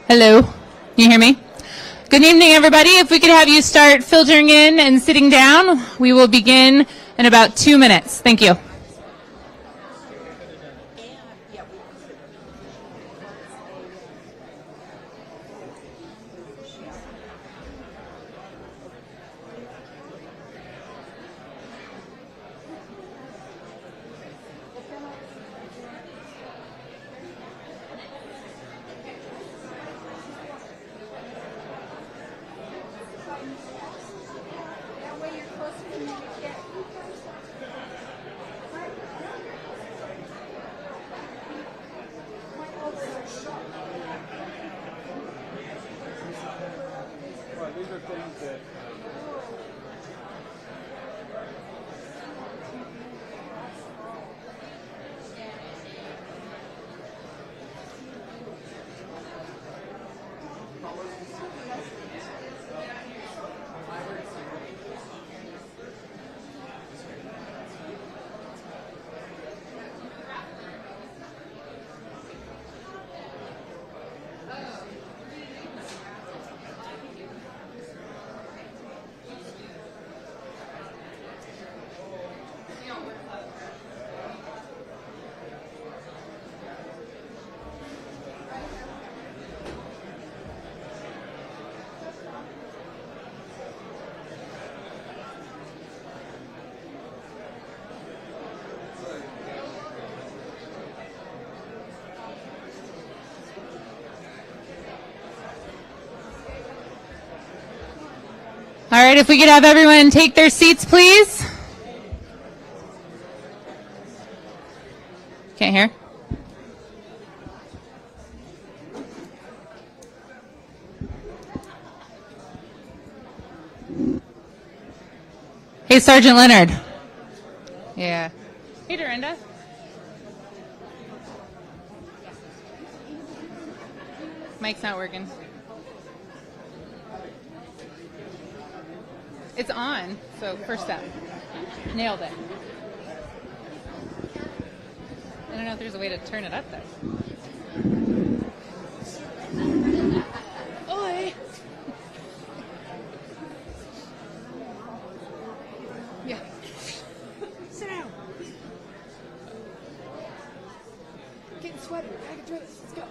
Hello, can you hear me? Good evening, everybody. If we could have you start filtering in and sitting down, we will begin in about 2 minutes. Thank you. All right, if we could have everyone take their seats, please. Can't hear? Hey, Sergeant Leonard. Yeah. Hey, Dorinda. Mic's not working. It's on, so first step. Nailed it. I don't know if there's a way to turn it up, though. Oi! Yeah. Sit down. Getting sweaty. I can do this. Let's go.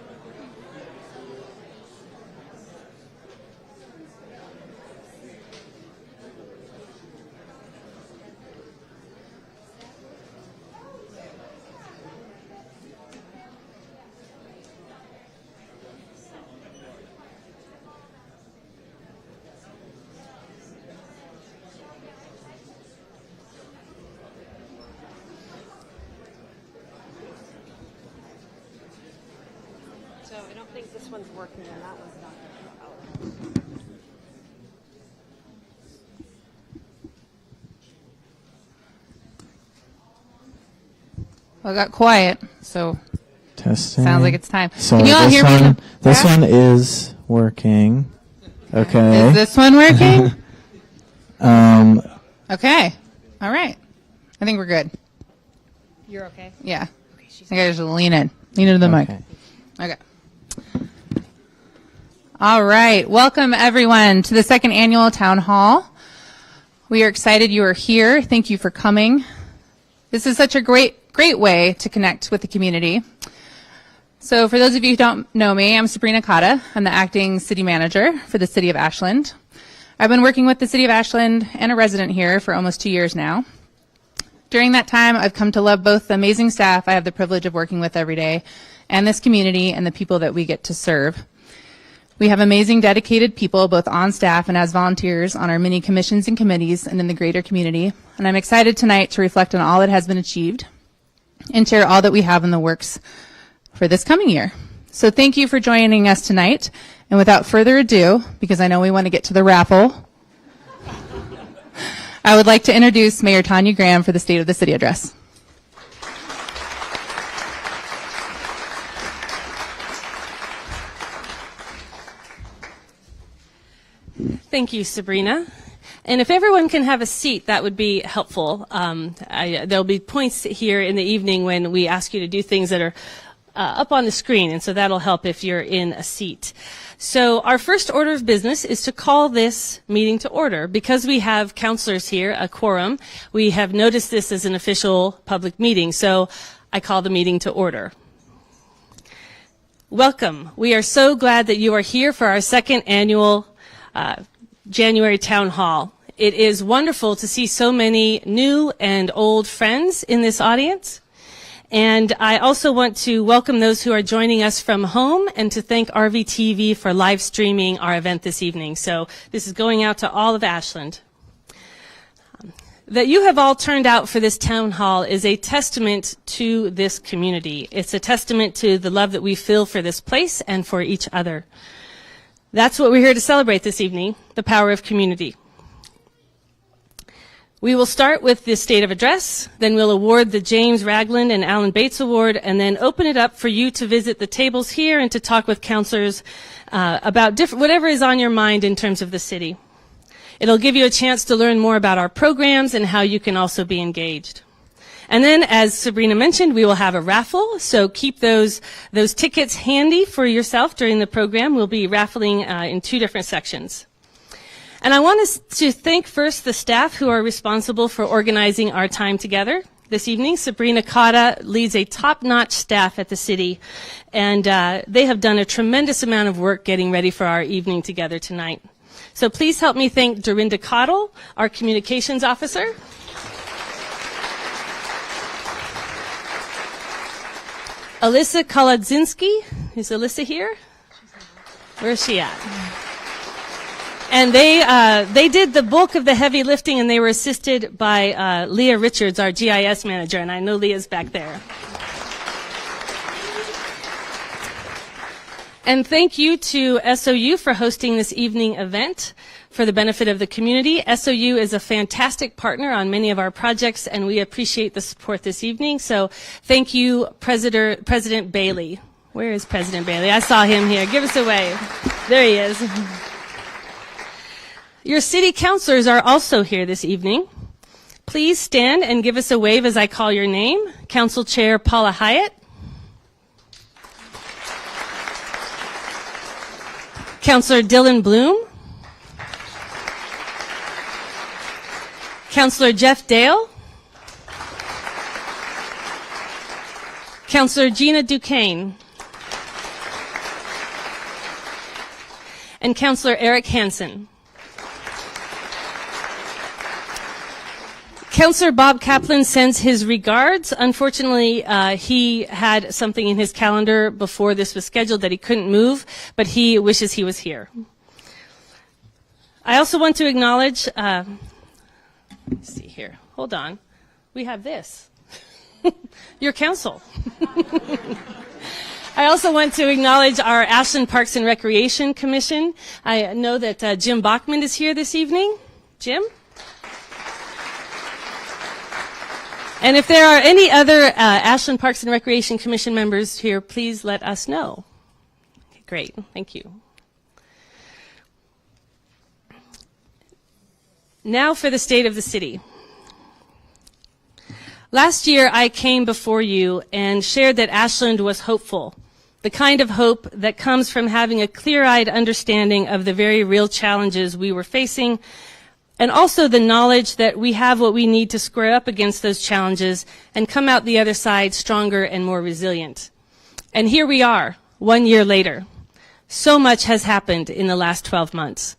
So I don't think this one's working and that one's not. Well, it got quiet, so Testing. sounds like it's time. So Can you all this hear one, me? this one is working. Okay. Is this one working? Um, Okay. All right. I think we're good. You're okay? Yeah. I think I just lean in. Lean into the mic. okay. Okay. All right. Welcome, everyone, to the second annual town hall. We are excited you are here. Thank you for coming. This is such a great way to connect with the community. So for those of you who don't know me, I'm Sabrina Cotta. I'm the acting city manager for the city of Ashland. I've been working with the city of Ashland and a resident here for almost 2 years now. During that time, I've come to love both the amazing staff I have the privilege of working with every day and this community and the people that we get to serve. We have amazing, dedicated people, both on staff and as volunteers, on our many commissions and committees and in the greater community. And I'm excited tonight to reflect on all that has been achieved and share all that we have in the works for this coming year. So thank you for joining us tonight. And without further ado, because I know we want to get to the raffle, I would like to introduce Mayor Tanya Graham for the State of the City address. Thank you, Sabrina. And if everyone can have a seat, that would be helpful. There'll be points here in the evening when we ask you to do things that are up on the screen, and so that'll help if you're in a seat. So our first order of business is to call this meeting to order. Because we have counselors here, a quorum, we have noticed this as an official public meeting, so I call the meeting to order. Welcome. We are so glad that you are here for our second annual January Town Hall. It is wonderful to see so many new and old friends in this audience. And I also want to welcome those who are joining us from home and to thank RVTV for live streaming our event this evening. So this is going out to all of Ashland. That you have all turned out for this town hall is a testament to this community. It's a testament to the love that we feel for this place and for each other. That's what we're here to celebrate this evening, the power of community. We will start with the State of Address, then we'll award the James Ragland and Alan Bates Award, and then open it up for you to visit the tables here and to talk with counselors about whatever is on your mind in terms of the city. It'll give you a chance to learn more about our programs and how you can also be engaged. And then, as Sabrina mentioned, we will have a raffle, so keep those tickets handy for yourself during the program. We'll be raffling in two different sections. And I want us to thank first the staff who are responsible for organizing our time together this evening. Sabrina Cotta leads a top-notch staff at the city, and they have done a tremendous amount of work getting ready for our evening together tonight. So please help me thank Dorinda Cottle, our communications officer. Alyssa Kolodzinski. Is Alyssa here? Where is she at? And they did the bulk of the heavy lifting, and they were assisted by Leah Richards, our GIS manager, and I know Leah's back there. And thank you to SOU for hosting this evening event for the benefit of the community. SOU is a fantastic partner on many of our projects, and we appreciate the support this evening. So thank you, President Bailey. Where is President Bailey? I saw him here. Give us a wave. There he is. Your city councilors are also here this evening. Please stand and give us a wave as I call your name. Council Chair Paula Hyatt. Councilor Dylan Bloom. Councilor Jeff Dale. Councilor Gina Duquesne. And Councilor Eric Hansen. Councilor Bob Kaplan sends his regards. Unfortunately, he had something in his calendar before this was scheduled that he couldn't move, but he wishes he was here. I also want to acknowledge, let's see here, hold on. We have this, your council. I also want to acknowledge our Ashland Parks and Recreation Commission. I know that Jim Bachman is here this evening. Jim? And if there are any other Ashland Parks and Recreation Commission members here, please let us know. Okay, great, thank you. Now for the state of the city. Last year I came before you and shared that Ashland was hopeful, the kind of hope that comes from having a clear-eyed understanding of the very real challenges we were facing, and also the knowledge that we have what we need to square up against those challenges and come out the other side stronger and more resilient. And here we are, 1 year later. So much has happened in the last 12 months.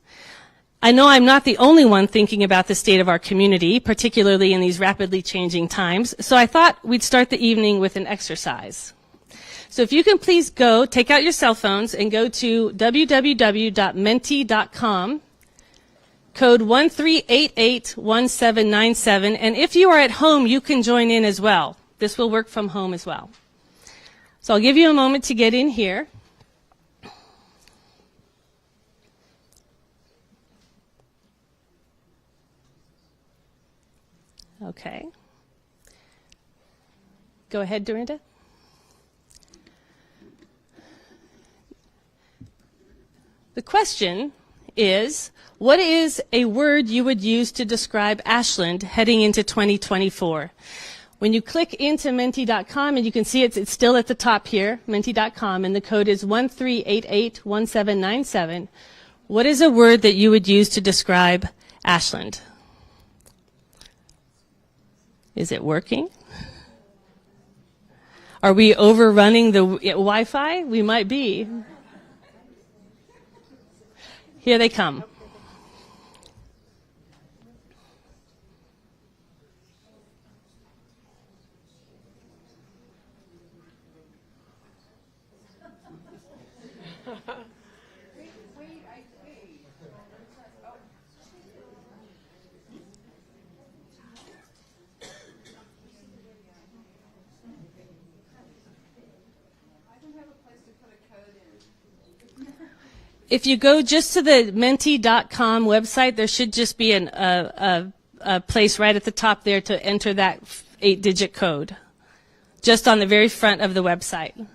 I know I'm not the only one thinking about the state of our community, particularly in these rapidly changing times, so I thought we'd start the evening with an exercise. So if you can please take out your cell phones and go to www.menti.com, code 13881797, and if you are at home, you can join in as well. This will work from home as well. So I'll give you a moment to get in here. Okay. Go ahead, Dorinda. The question is, what is a word you would use to describe Ashland heading into 2024? When you click into menti.com, and you can see it's still at the top here, menti.com, and the code is 13881797, what is a word that you would use to describe Ashland? Is it working? Are we overrunning the Wi-Fi? We might be. Here they come. If you go just to the menti.com website, there should just be a place right at the top there to enter that 8-digit code, just on the very front of the website.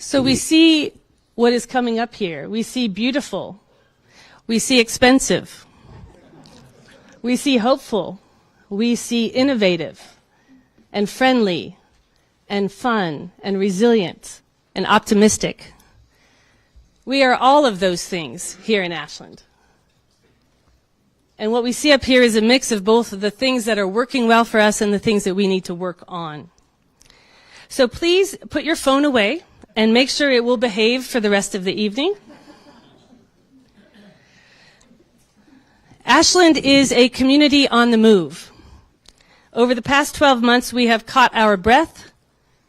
So we see what is coming up here. We see beautiful. We see expensive. We see hopeful. We see innovative and friendly and fun and resilient and optimistic. We are all of those things here in Ashland. And what we see up here is a mix of both of the things that are working well for us and the things that we need to work on. So please put your phone away and make sure it will behave for the rest of the evening. Ashland is a community on the move. Over the past 12 months, we have caught our breath,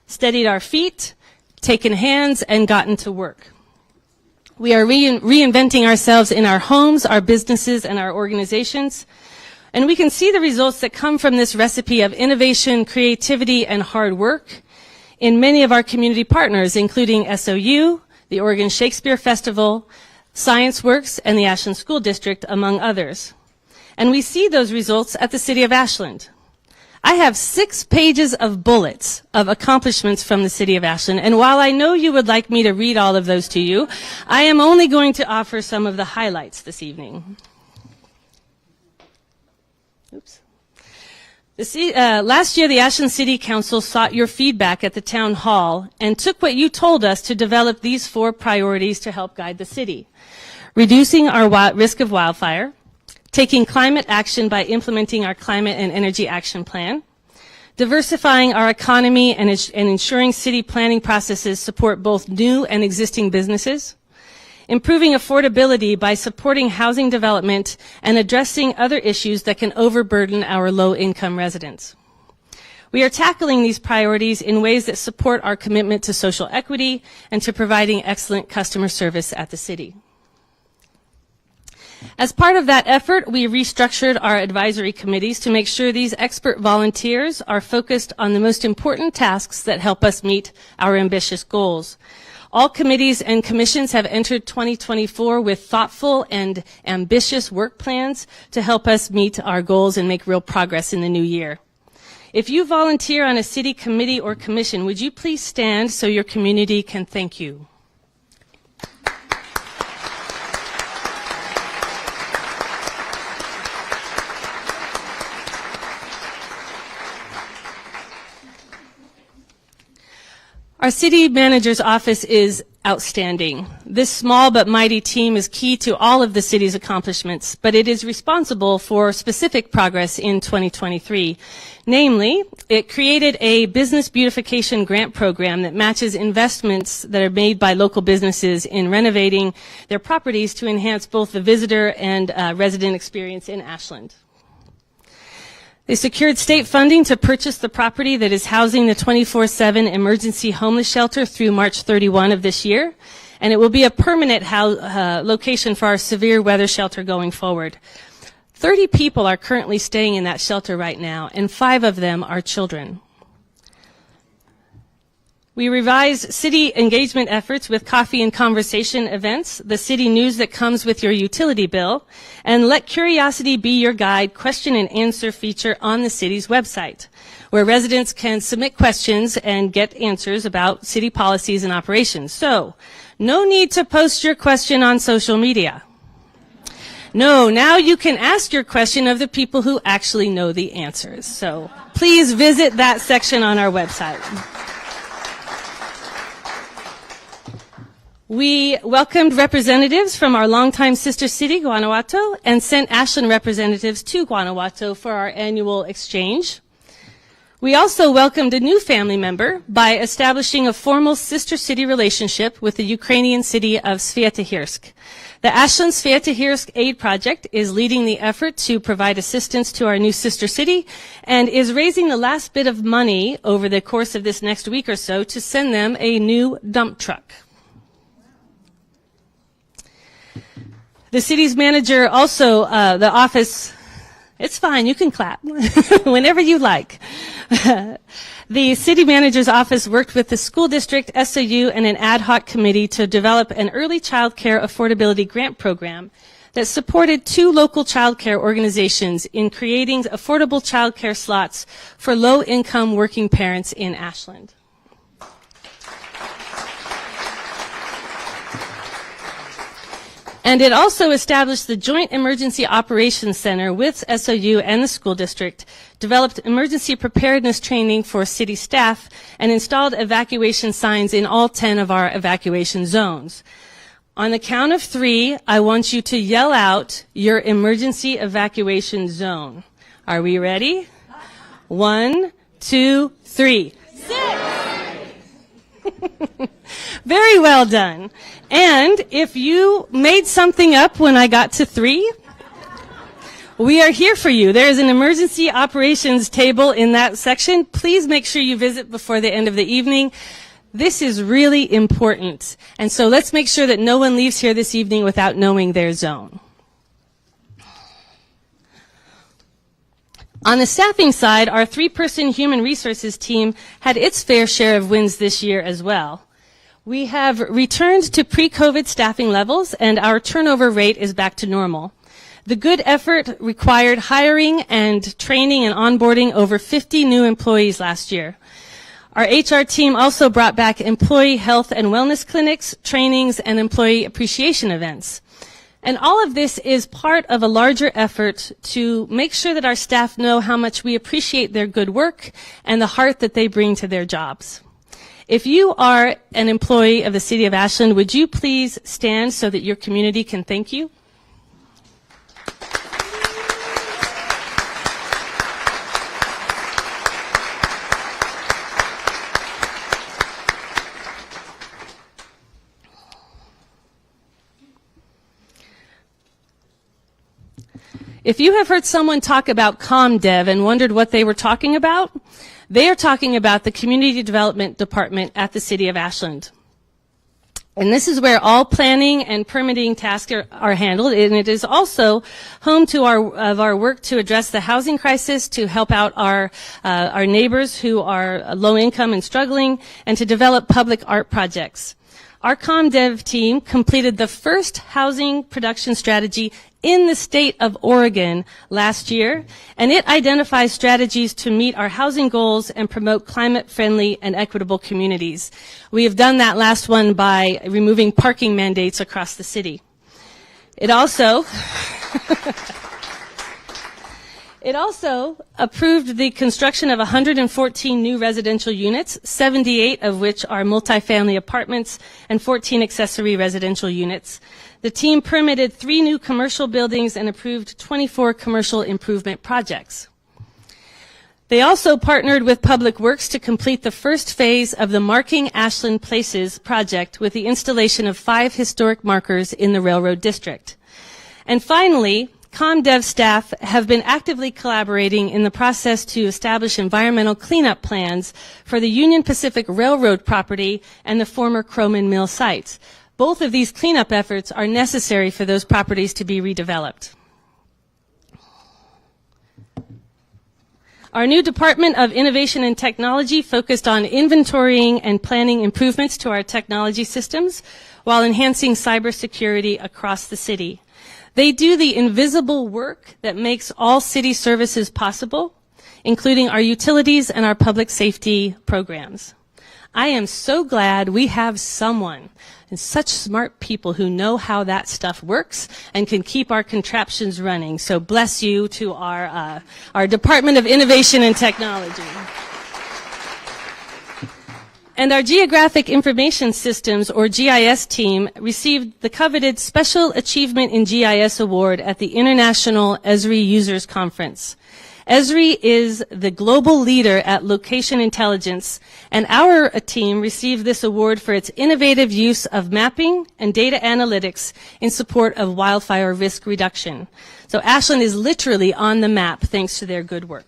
steadied our feet, taken hands, and gotten to work. We are reinventing ourselves in our homes, our businesses, and our organizations. And we can see the results that come from this recipe of innovation, creativity, and hard work in many of our community partners, including SOU, the Oregon Shakespeare Festival, Science Works, and the Ashland School District, among others. And we see those results at the City of Ashland. I have 6 pages of bullets of accomplishments from the City of Ashland, and while I know you would like me to read all of those to you, I am only going to offer some of the highlights this evening. Oops. Last year, the Ashland City Council sought your feedback at the town hall and took what you told us to develop these 4 priorities to help guide the city. Reducing our risk of wildfire, taking climate action by implementing our climate and energy action plan, diversifying our economy and ensuring city planning processes support both new and existing businesses, improving affordability by supporting housing development and addressing other issues that can overburden our low-income residents. We are tackling these priorities in ways that support our commitment to social equity and to providing excellent customer service at the city. As part of that effort, we restructured our advisory committees to make sure these expert volunteers are focused on the most important tasks that help us meet our ambitious goals. All committees and commissions have entered 2024 with thoughtful and ambitious work plans to help us meet our goals and make real progress in the new year. If you volunteer on a city committee or commission, would you please stand so your community can thank you? Our city manager's office is outstanding. This small but mighty team is key to all of the city's accomplishments, but it is responsible for specific progress in 2023. Namely, it created a business beautification grant program that matches investments that are made by local businesses in renovating their properties to enhance both the visitor and resident experience in Ashland. They secured state funding to purchase the property that is housing the 24/7 emergency homeless shelter through March 31 of this year, and it will be a permanent location for our severe weather shelter going forward. 30 people are currently staying in that shelter right now, and 5 of them are children. We revise city engagement efforts with coffee and conversation events, the city news that comes with your utility bill, and Let Curiosity Be Your Guide question and answer feature on the city's website, where residents can submit questions and get answers about city policies and operations. So, no need to post your question on social media. No, now you can ask your question of the people who actually know the answers. So, please visit that section on our website. We welcomed representatives from our longtime sister city, Guanajuato, and sent Ashland representatives to Guanajuato for our annual exchange. We also welcomed a new family member by establishing a formal sister city relationship with the Ukrainian city of Sviatogirsk. The Ashland Sviatogirsk Aid Project is leading the effort to provide assistance to our new sister city and is raising the last bit of money over the course of this next week or so to send them a new dump truck. The city's manager also, the office, it's fine, you can clap whenever you like. The city manager's office worked with the school district, SOU, and an ad hoc committee to develop an early child care affordability grant program that supported 2 local child care organizations in creating affordable child care slots for low-income working parents in Ashland. And it also established the Joint Emergency Operations Center with SOU and the school district, developed emergency preparedness training for city staff, and installed evacuation signs in all 10 of our evacuation zones. On the count of 3, I want you to yell out your emergency evacuation zone. Are we ready? 1, 2, 3. 6! Very well done. And if you made something up when I got to 3, we are here for you. There is an emergency operations table in that section. Please make sure you visit before the end of the evening. This is really important. And so let's make sure that no one leaves here this evening without knowing their zone. On the staffing side, our 3-person human resources team had its fair share of wins this year as well. We have returned to pre-COVID staffing levels, and our turnover rate is back to normal. The good effort required hiring and training and onboarding over 50 new employees last year. Our HR team also brought back employee health and wellness clinics, trainings, and employee appreciation events. And all of this is part of a larger effort to make sure that our staff know how much we appreciate their good work and the heart that they bring to their jobs. If you are an employee of the City of Ashland, would you please stand so that your community can thank you? If you have heard someone talk about ComDev and wondered what they were talking about, they are talking about the Community Development Department at the City of Ashland. And this is where all planning and permitting tasks are handled, and it is also home to our work to address the housing crisis, to help out our neighbors who are low income and struggling, and to develop public art projects. Our ComDev team completed the first housing production strategy in the state of Oregon last year, and it identifies strategies to meet our housing goals and promote climate-friendly and equitable communities. We have done that last one by removing parking mandates across the city. It also approved the construction of 114 new residential units, 78 of which are multifamily apartments and 14 accessory residential units. The team permitted 3 new commercial buildings and approved 24 commercial improvement projects. They also partnered with Public Works to complete the first phase of the Marking Ashland Places project with the installation of 5 historic markers in the Railroad District. And finally, ComDev staff have been actively collaborating in the process to establish environmental cleanup plans for the Union Pacific Railroad property and the former Croman Mill sites. Both of these cleanup efforts are necessary for those properties to be redeveloped. Our new Department of Innovation and Technology focused on inventorying and planning improvements to our technology systems while enhancing cybersecurity across the city. They do the invisible work that makes all city services possible, including our utilities and our public safety programs. I am so glad we have someone and such smart people who know how that stuff works and can keep our contraptions running. So bless you to our Department of Innovation and Technology. And our Geographic Information Systems, or GIS team, received the coveted Special Achievement in GIS Award at the International Esri Users Conference. Esri is the global leader at location intelligence, and our team received this award for its innovative use of mapping and data analytics in support of wildfire risk reduction. So Ashland is literally on the map thanks to their good work.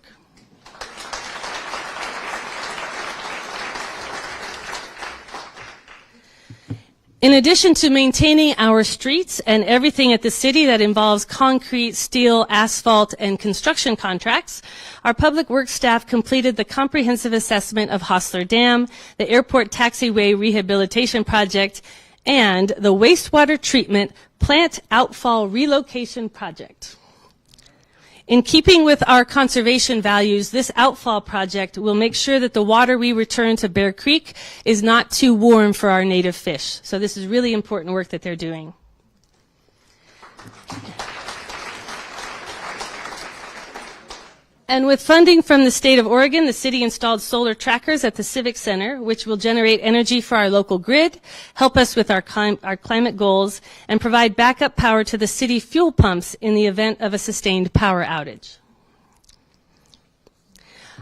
In addition to maintaining our streets and everything at the city that involves concrete, steel, asphalt, and construction contracts, our public works staff completed the comprehensive assessment of Hostler Dam, the airport taxiway rehabilitation project, and the wastewater treatment plant outfall relocation project. In keeping with our conservation values, this outfall project will make sure that the water we return to Bear Creek is not too warm for our native fish. So this is really important work that they're doing. And with funding from the state of Oregon, the city installed solar trackers at the Civic Center, which will generate energy for our local grid, help us with our climate goals, and provide backup power to the city fuel pumps in the event of a sustained power outage.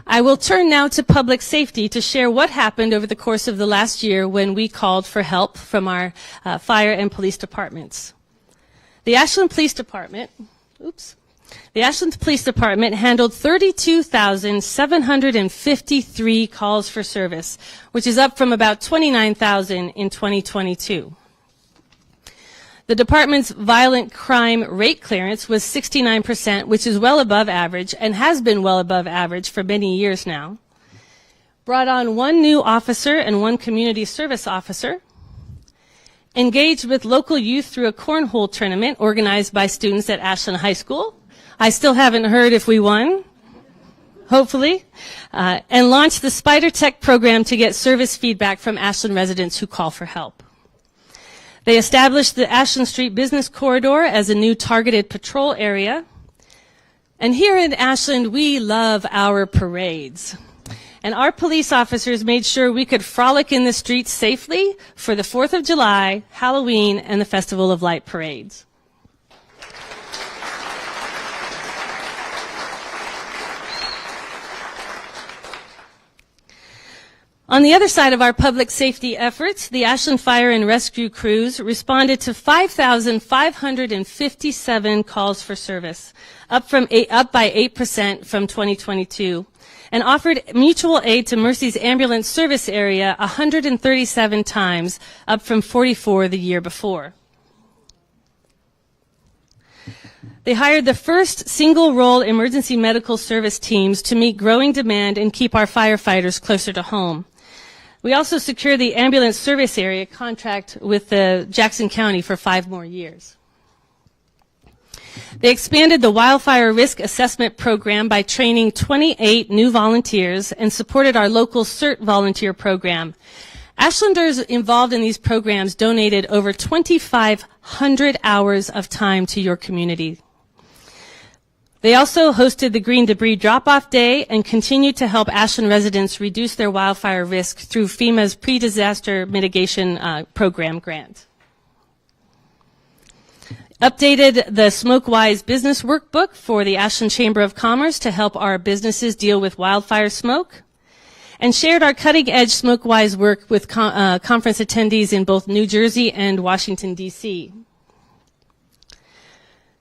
I will turn now to public safety to share what happened over the course of the last year when we called for help from our fire and police departments. The Ashland Police Department, The Ashland Police Department handled 32,753 calls for service, which is up from about 29,000 in 2022. The department's violent crime rate clearance was 69%, which is well above average and has been well above average for many years now. Brought on one new officer and one community service officer. Engaged with local youth through a cornhole tournament organized by students at Ashland High School. I still haven't heard if we won, hopefully, and launched the Spider Tech program to get service feedback from Ashland residents who call for help. They established the Ashland Street Business Corridor as a new targeted patrol area. And here in Ashland, we love our parades. And our police officers made sure we could frolic in the streets safely for the 4th of July, Halloween, and the Festival of Light parades. On the other side of our public safety efforts, the Ashland Fire and Rescue Crews responded to 5,557 calls for service, up by 8% from 2022, and offered mutual aid to Mercy's ambulance service area 137 times, up from 44 the year before. They hired the first single-role emergency medical service teams to meet growing demand and keep our firefighters closer to home. We also secured the ambulance service area contract with Jackson County for 5 more years. They expanded the wildfire risk assessment program by training 28 new volunteers and supported our local CERT volunteer program. Ashlanders involved in these programs donated over 2,500 hours of time to your community. They also hosted the Green Debris Drop-Off Day and continued to help Ashland residents reduce their wildfire risk through FEMA's Pre-Disaster Mitigation Program grant. Updated the SmokeWise business workbook for the Ashland Chamber of Commerce to help our businesses deal with wildfire smoke, and shared our cutting-edge SmokeWise work with conference attendees in both New Jersey and Washington, D.C.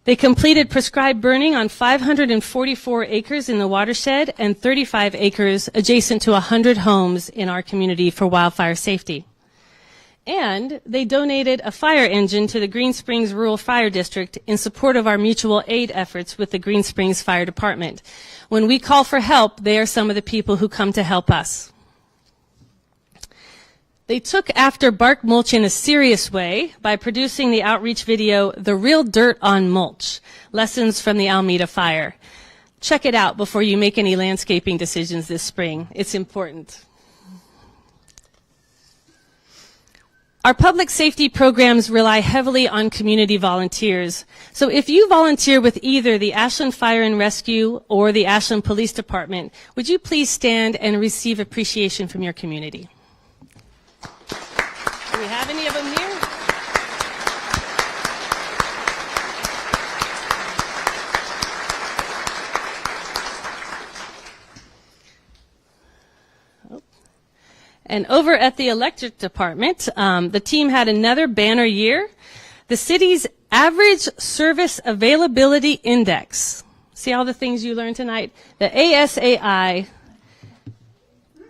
They completed prescribed burning on 544 acres in the watershed and 35 acres adjacent to 100 homes in our community for wildfire safety. And they donated a fire engine to the Green Springs Rural Fire District in support of our mutual aid efforts with the Green Springs Fire Department. When we call for help, they are some of the people who come to help us. They took after bark mulch in a serious way by producing the outreach video, The Real Dirt on Mulch, Lessons from the Alameda Fire. Check it out before you make any landscaping decisions this spring. It's important. Our public safety programs rely heavily on community volunteers. So if you volunteer with either the Ashland Fire and Rescue or the Ashland Police Department, would you please stand and receive appreciation from your community? Do we have any of them here? And over at the electric department, the team had another banner year. The city's average service availability index, see all the things you learned tonight? The ASAI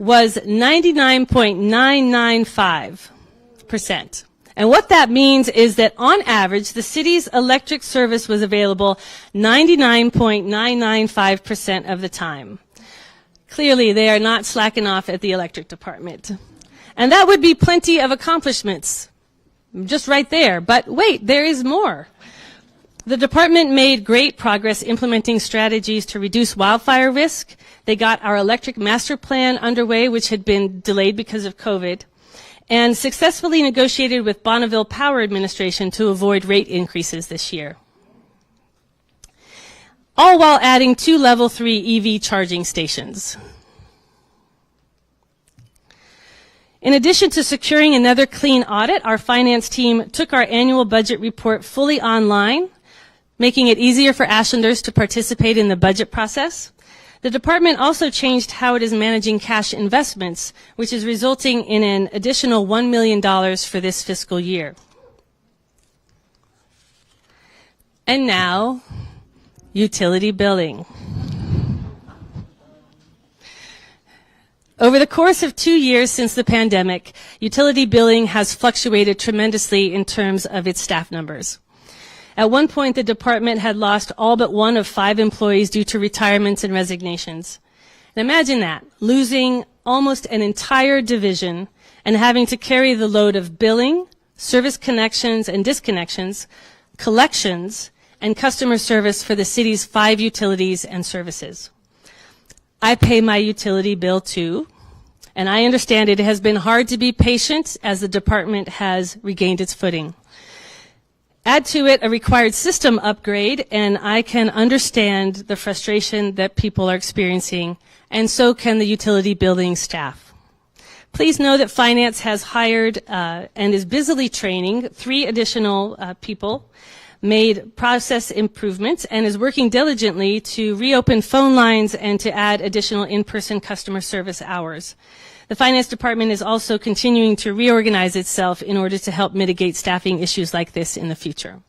was 99.995%. And what that means is that on average, the city's electric service was available 99.995% of the time. Clearly, they are not slacking off at the electric department. And that would be plenty of accomplishments, just right there. But wait, there is more. The department made great progress implementing strategies to reduce wildfire risk. They got our electric master plan underway, which had been delayed because of COVID, and successfully negotiated with Bonneville Power Administration to avoid rate increases this year. All while adding 2 level 3 EV charging stations. In addition to securing another clean audit, our finance team took our annual budget report fully online, making it easier for Ashlanders to participate in the budget process. The department also changed how it is managing cash investments, which is resulting in an additional $1 million for this fiscal year. And now, utility billing. Over the course of 2 years since the pandemic, utility billing has fluctuated tremendously in terms of its staff numbers. At one point, the department had lost all but 1 of 5 employees due to retirements and resignations. And imagine that, losing almost an entire division and having to carry the load of billing, service connections and disconnections, collections, and customer service for the city's 5 utilities and services. I pay my utility bill too, and I understand it has been hard to be patient as the department has regained its footing. Add to it a required system upgrade, and I can understand the frustration that people are experiencing, and so can the utility billing staff. Please know that finance has hired and is busily training 3 additional people, made process improvements, and is working diligently to reopen phone lines and to add additional in-person customer service hours. The finance department is also continuing to reorganize itself in order to help mitigate staffing issues like this in the future.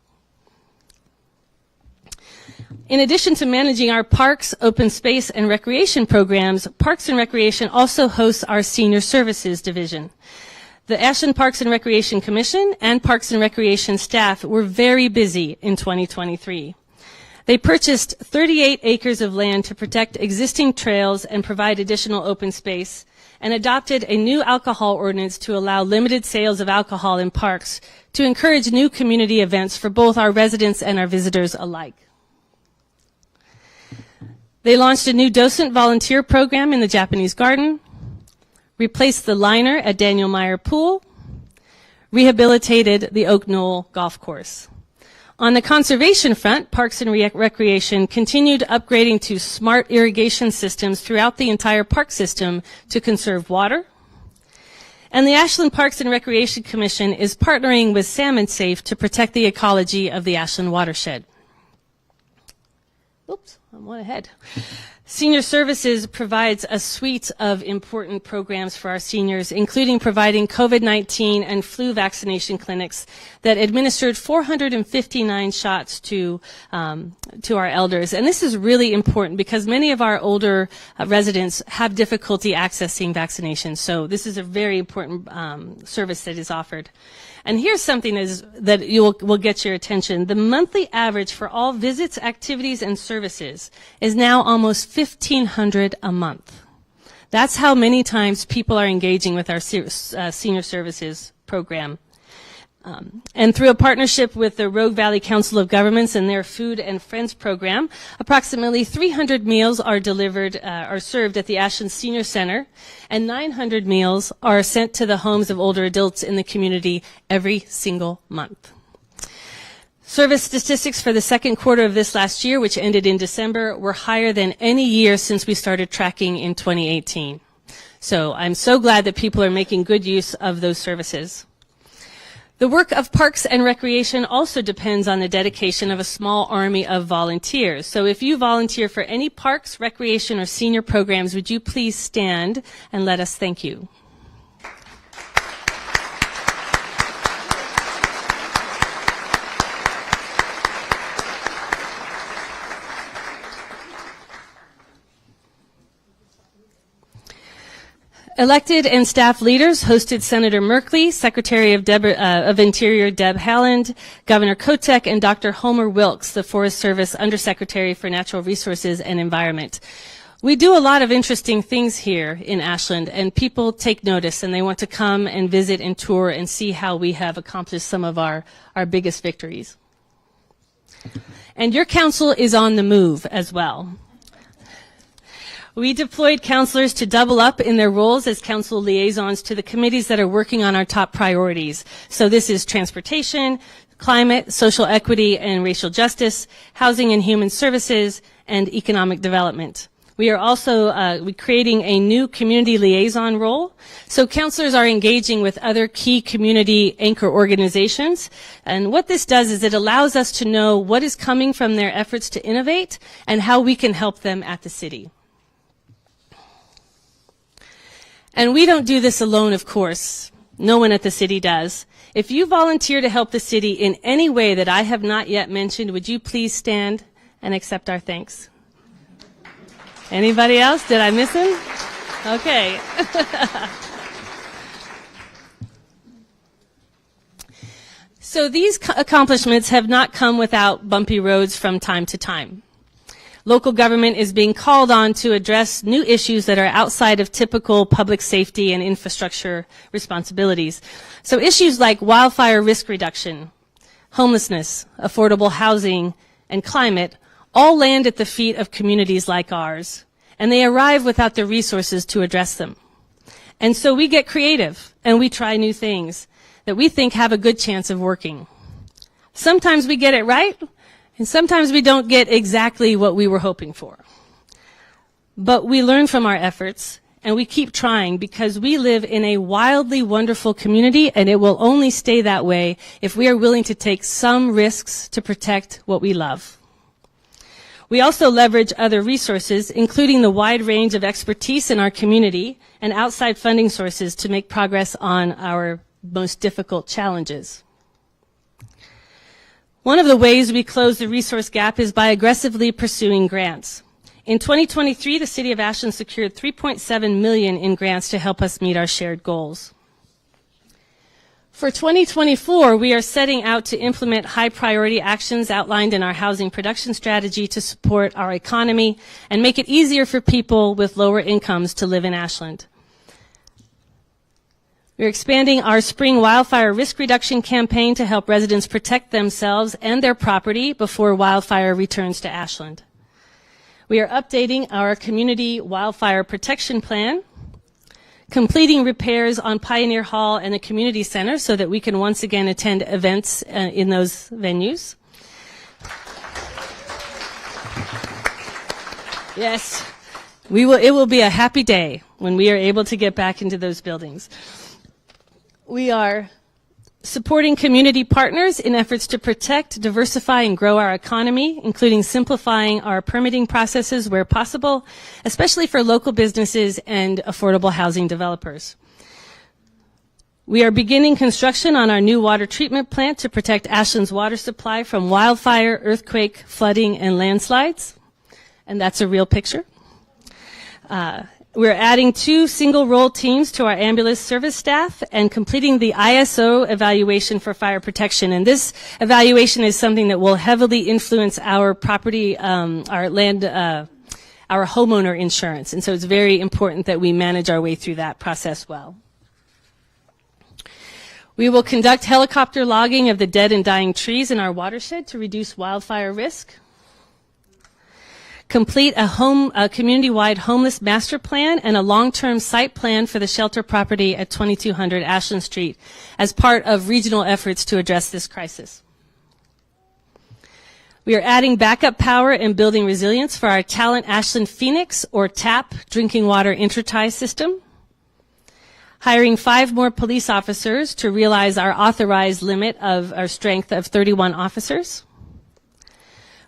In addition to managing our parks, open space, and recreation programs, Parks and Recreation also hosts our senior services division. The Ashland Parks and Recreation Commission and Parks and Recreation staff were very busy in 2023. They purchased 38 acres of land to protect existing trails and provide additional open space, and adopted a new alcohol ordinance to allow limited sales of alcohol in parks to encourage new community events for both our residents and our visitors alike. They launched a new docent volunteer program in the Japanese Garden, replaced the liner at Daniel Meyer Pool, rehabilitated the Oak Knoll Golf Course. On the conservation front, Parks and Recreation continued upgrading to smart irrigation systems throughout the entire park system to conserve water. And the Ashland Parks and Recreation Commission is partnering with Salmon Safe to protect the ecology of the Ashland watershed. Oops, I'm one ahead. Senior Services provides a suite of important programs for our seniors, including providing COVID-19 and flu vaccination clinics that administered 459 shots to our elders. And this is really important because many of our older residents have difficulty accessing vaccinations. So this is a very important service that is offered. And here's something that will get your attention. The monthly average for all visits, activities, and services is now almost 1,500 a month. That's how many times people are engaging with our senior services program. And through a partnership with the Rogue Valley Council of Governments and their Food and Friends program, approximately 300 meals are served at the Ashland Senior Center, and 900 meals are sent to the homes of older adults in the community every single month. Service statistics for the second quarter of this last year, which ended in December, were higher than any year since we started tracking in 2018. So I'm so glad that people are making good use of those services. The work of Parks and Recreation also depends on the dedication of a small army of volunteers. So if you volunteer for any parks, recreation, or senior programs, would you please stand and let us thank you? Elected and staff leaders hosted Senator Merkley, Secretary of Interior Deb Haaland, Governor Kotek, and Dr. Homer Wilkes, the Forest Service Undersecretary for Natural Resources and Environment. We do a lot of interesting things here in Ashland, and people take notice, and they want to come and visit and tour and see how we have accomplished some of our biggest victories. And your council is on the move as well. We deployed counselors to double up in their roles as council liaisons to the committees that are working on our top priorities. So this is transportation, climate, social equity and racial justice, housing and human services, and economic development. We are also creating a new community liaison role. So counselors are engaging with other key community anchor organizations. And what this does is it allows us to know what is coming from their efforts to innovate and how we can help them at the city. And we don't do this alone, of course. No one at the city does. If you volunteer to help the city in any way that I have not yet mentioned, would you please stand and accept our thanks? Anybody else? Did I miss him? Okay. So these accomplishments have not come without bumpy roads from time to time. Local government is being called on to address new issues that are outside of typical public safety and infrastructure responsibilities. So issues like wildfire risk reduction, homelessness, affordable housing, and climate all land at the feet of communities like ours, and they arrive without the resources to address them. And so we get creative, and we try new things that we think have a good chance of working. Sometimes we get it right, and sometimes we don't get exactly what we were hoping for. But we learn from our efforts, and we keep trying because we live in a wildly wonderful community, and it will only stay that way if we are willing to take some risks to protect what we love. We also leverage other resources, including the wide range of expertise in our community and outside funding sources to make progress on our most difficult challenges. One of the ways we close the resource gap is by aggressively pursuing grants. In 2023, the City of Ashland secured $3.7 million in grants to help us meet our shared goals. For 2024, we are setting out to implement high-priority actions outlined in our housing production strategy to support our economy and make it easier for people with lower incomes to live in Ashland. We're expanding our spring wildfire risk reduction campaign to help residents protect themselves and their property before wildfire returns to Ashland. We are updating our community wildfire protection plan, completing repairs on Pioneer Hall and the community center so that we can once again attend events in those venues. Yes, it will be a happy day when we are able to get back into those buildings. We are Supporting community partners in efforts to protect, diversify, and grow our economy, including simplifying our permitting processes where possible, especially for local businesses and affordable housing developers. We are beginning construction on our new water treatment plant to protect Ashland's water supply from wildfire, earthquake, flooding, and landslides. And that's a real picture. We're adding 2 single-role teams to our ambulance service staff and completing the ISO evaluation for fire protection. And this evaluation is something that will heavily influence our property, our land, our homeowner insurance. And so it's very important that we manage our way through that process well. We will conduct helicopter logging of the dead and dying trees in our watershed to reduce wildfire risk. Complete a community-wide homeless master plan and a long-term site plan for the shelter property at 2200 Ashland Street as part of regional efforts to address this crisis. We are adding backup power and building resilience for our Talent Ashland Phoenix, or TAP, drinking water intertie system. Hiring 5 more police officers to realize our authorized limit of our strength of 31 officers.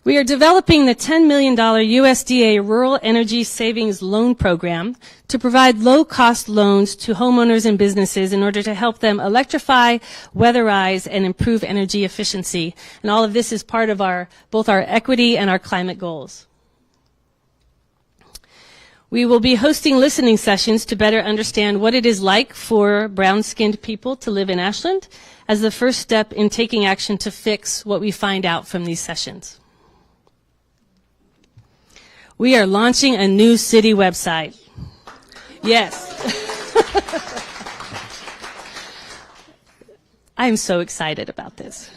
We are developing the $10 million USDA Rural Energy Savings Loan Program to provide low-cost loans to homeowners and businesses in order to help them electrify, weatherize, and improve energy efficiency. And all of this is part of both our equity and our climate goals. We will be hosting listening sessions to better understand what it is like for brown-skinned people to live in Ashland as the first step in taking action to fix what we find out from these sessions. We are launching a new city website. Yes. I'm so excited about this.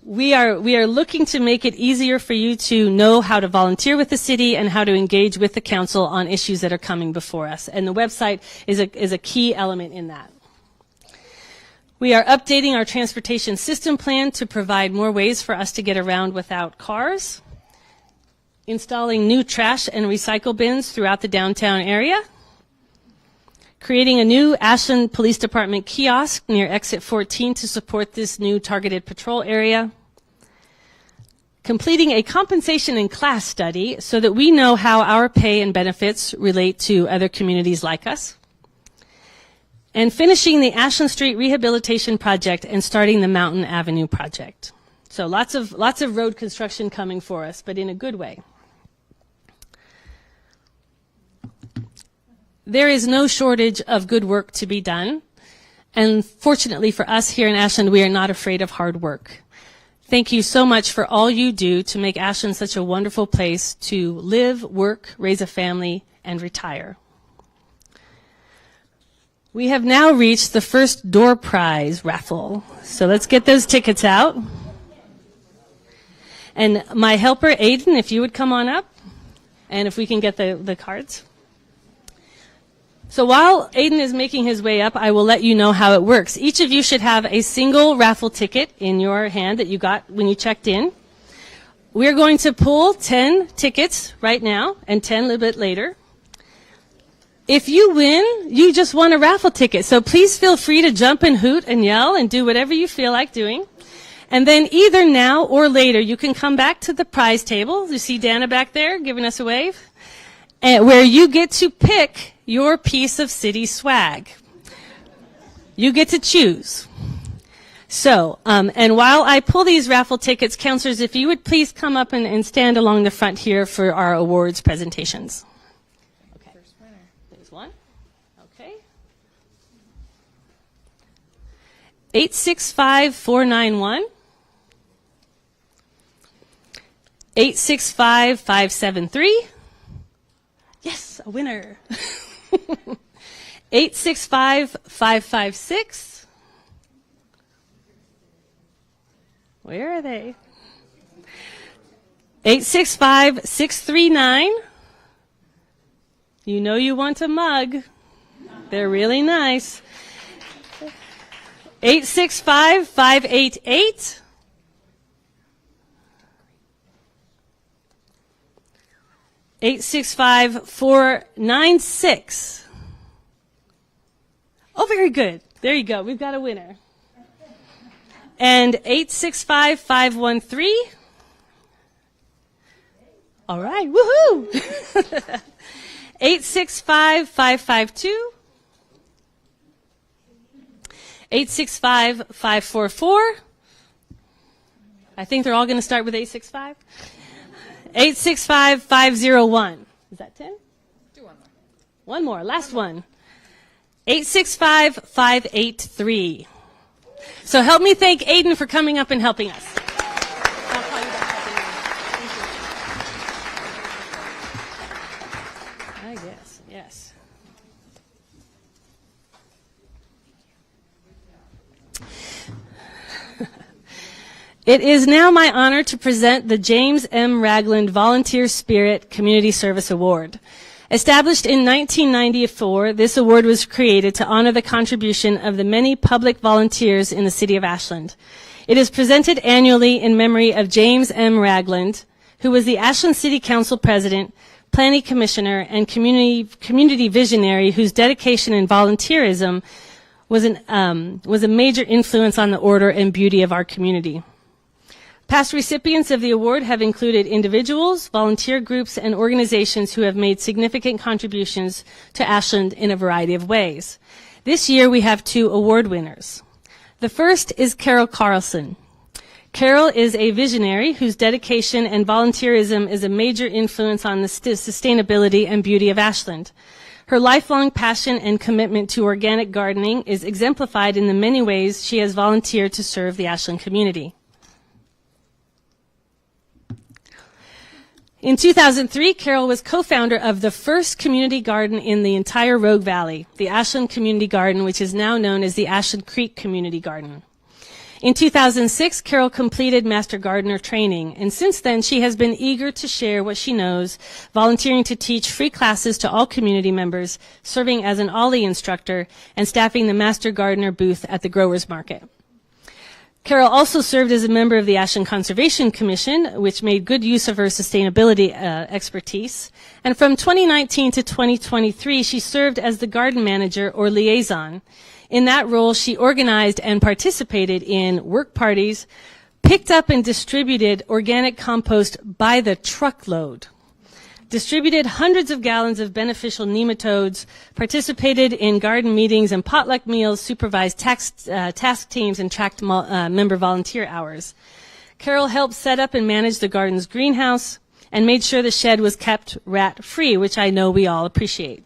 We are looking to make it easier for you to know how to volunteer with the city and how to engage with the council on issues that are coming before us. And the website is a key element in that. We are updating our transportation system plan to provide more ways for us to get around without cars. Installing new trash and recycle bins throughout the downtown area. Creating a new Ashland Police Department kiosk near Exit 14 to support this new targeted patrol area. Completing a compensation and class study so that we know how our pay and benefits relate to other communities like us. And finishing the Ashland Street Rehabilitation Project and starting the Mountain Avenue Project. So lots of road construction coming for us, but in a good way. There is no shortage of good work to be done. And fortunately for us here in Ashland, we are not afraid of hard work. Thank you so much for all you do to make Ashland such a wonderful place to live, work, raise a family, and retire. We have now reached the first door prize raffle. So let's get those tickets out. And my helper, Aiden, if you would come on up, and if we can get the cards. So while Aiden is making his way up, I will let you know how it works. Each of you should have a single raffle ticket in your hand that you got when you checked in. We're going to pull 10 tickets right now and 10 a little bit later. If you win, you just won a raffle ticket. So please feel free to jump and hoot and yell and do whatever you feel like doing. And then either now or later, you can come back to the prize table. You see Dana back there giving us a wave. Where you get to pick your piece of city swag. You get to choose. So, and while I pull these raffle tickets, counselors, if you would please come up and stand along the front here for our awards presentations. Okay. First winner. There's one. Okay. 865491. 865573. Yes, a winner. 865556. Where are they? 865639. You know you want a mug. They're really nice. 865588. 865496. Oh, very good. There you go. We've got a winner. And 865-513. All right, woohoo! 865-552. 865-544. I think they're all going to start with 865. 865-501. Is that 10? Do one more. One more, last one. 865-583. So help me thank Aiden for coming up and helping us. I'll call you back. Thank you. I guess, yes. It is now my honor to present the James M. Ragland Volunteer Spirit Community Service Award. Established in 1994, this award was created to honor the contribution of the many public volunteers in the city of Ashland. It is presented annually in memory of James M. Ragland, who was the Ashland City Council President, Planning Commissioner, and community visionary whose dedication and volunteerism was a major influence on the order and beauty of our community. Past recipients of the award have included individuals, volunteer groups, and organizations who have made significant contributions to Ashland in a variety of ways. This year we have 2 award winners. The first is Carol Carlson. Carol is a visionary whose dedication and volunteerism is a major influence on the sustainability and beauty of Ashland. Her lifelong passion and commitment to organic gardening is exemplified in the many ways she has volunteered to serve the Ashland community. In 2003, Carol was co-founder of the first community garden in the entire Rogue Valley, the Ashland Community Garden, which is now known as the Ashland Creek Community Garden. In 2006, Carol completed Master Gardener training, and since then she has been eager to share what she knows, volunteering to teach free classes to all community members, serving as an OLLI instructor, and staffing the Master Gardener booth at the Growers Market. Carol also served as a member of the Ashland Conservation Commission, which made good use of her sustainability expertise. And from 2019 to 2023, she served as the garden manager or liaison. In that role, she organized and participated in work parties, picked up and distributed organic compost by the truckload, distributed hundreds of gallons of beneficial nematodes, participated in garden meetings and potluck meals, supervised task teams, and tracked member volunteer hours. Carol helped set up and manage the garden's greenhouse and made sure the shed was kept rat-free, which I know we all appreciate.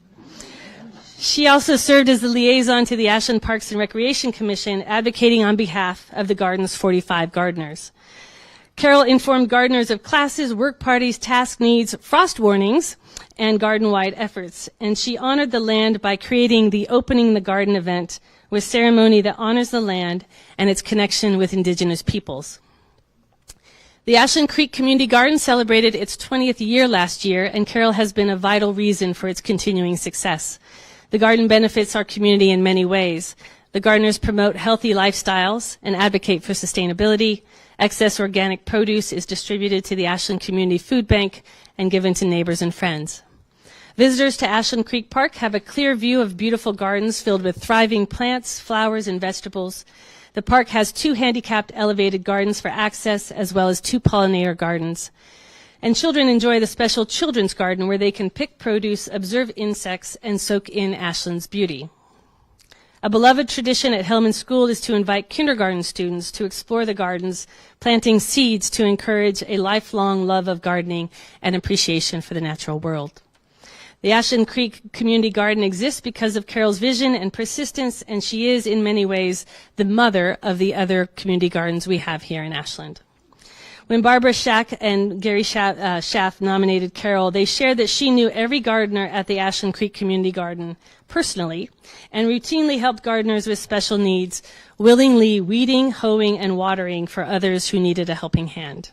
She also served as the liaison to the Ashland Parks and Recreation Commission, advocating on behalf of the garden's 45 gardeners. Carol informed gardeners of classes, work parties, task needs, frost warnings, and garden-wide efforts. And she honored the land by creating the Opening the Garden event with ceremony that honors the land and its connection with indigenous peoples. The Ashland Creek Community Garden celebrated its 20th year last year, and Carol has been a vital reason for its continuing success. The garden benefits our community in many ways. The gardeners promote healthy lifestyles and advocate for sustainability. Excess organic produce is distributed to the Ashland Community Food Bank and given to neighbors and friends. Visitors to Ashland Creek Park have a clear view of beautiful gardens filled with thriving plants, flowers, and vegetables. The park has 2 handicapped elevated gardens for access, as well as 2 pollinator gardens. And children enjoy the special children's garden where they can pick produce, observe insects, and soak in Ashland's beauty. A beloved tradition at Hellman School is to invite kindergarten students to explore the gardens, planting seeds to encourage a lifelong love of gardening and appreciation for the natural world. The Ashland Creek Community Garden exists because of Carol's vision and persistence, and she is, in many ways, the mother of the other community gardens we have here in Ashland. When Barbara Schack and Gary Schaff nominated Carol, they shared that she knew every gardener at the Ashland Creek Community Garden personally and routinely helped gardeners with special needs, willingly weeding, hoeing, and watering for others who needed a helping hand.